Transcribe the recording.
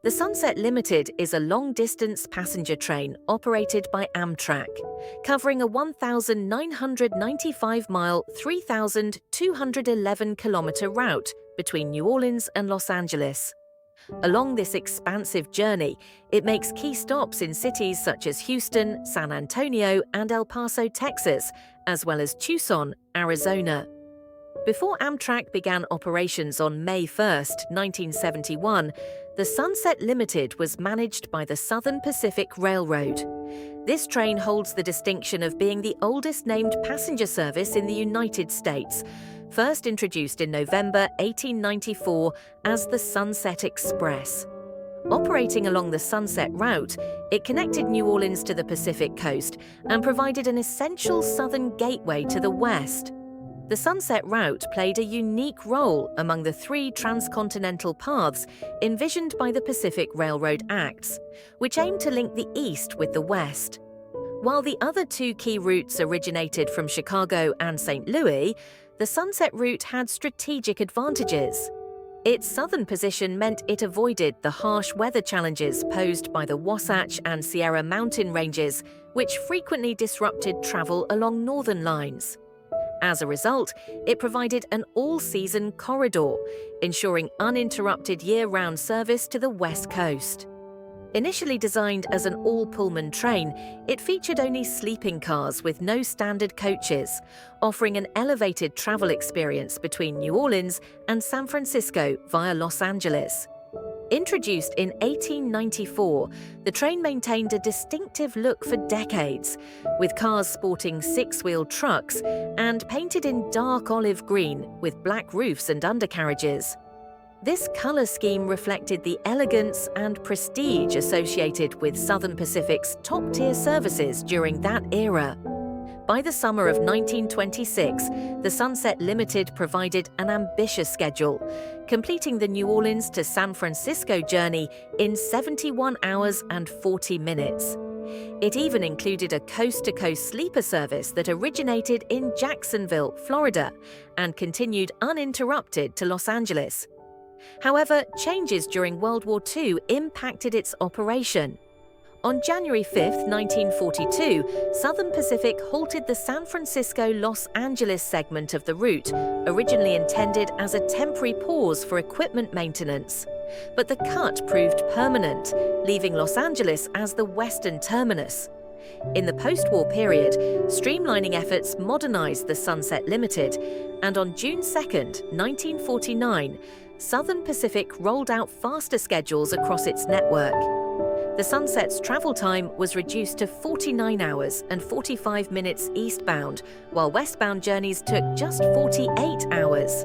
The Sunset Limited is a long-distance passenger train operated by Amtrak, covering a 1,995-mile, 3,211-kilometer route between New Orleans and Los Angeles. Along this expansive journey, it makes key stops in cities such as Houston, San Antonio, and El Paso, Texas, as well as Tucson, Arizona. Before Amtrak began operations on May 1, 1971, the Sunset Limited was managed by the Southern Pacific Railroad. This train holds the distinction of being the oldest named passenger service in the United States, first introduced in November 1894 as the Sunset Express. Operating along the Sunset Route, it connected New Orleans to the Pacific coast and provided an essential southern gateway to the west. The Sunset Route played a unique role among the three transcontinental paths envisioned by the Pacific Railroad Acts, which aimed to link the East with the West. While the other two key routes originated from Chicago and St. Louis, the Sunset Route had strategic advantages. Its southern position meant it avoided the harsh weather challenges posed by the Wasatch and Sierra mountain ranges, which frequently disrupted travel along northern lines. As a result, it provided an all-season corridor, ensuring uninterrupted year-round service to the West Coast. Initially designed as an all-Pullman train, it featured only sleeping cars with no standard coaches, offering an elevated travel experience between New Orleans and San Francisco via Los Angeles. Introduced in 1894, the train maintained a distinctive look for decades, with cars sporting six-wheel trucks and painted in dark olive green with black roofs and undercarriages. This color scheme reflected the elegance and prestige associated with Southern Pacific's top-tier services during that era. By the summer of 1926, the Sunset Limited provided an ambitious schedule, completing the New Orleans to San Francisco journey in 71 hours and 40 minutes. It even included a coast-to-coast sleeper service that originated in Jacksonville, Florida, and continued uninterrupted to Los Angeles. However, changes during World War II impacted its operation. On January 5, 1942, Southern Pacific halted the San Francisco-Los Angeles segment of the route, originally intended as a temporary pause for equipment maintenance. But the cut proved permanent, leaving Los Angeles as the western terminus. In the post-war period, streamlining efforts modernized the Sunset Limited, and on June 2, 1949, Southern Pacific rolled out faster schedules across its network. The Sunset's travel time was reduced to 49 hours and 45 minutes eastbound, while westbound journeys took just 48 hours.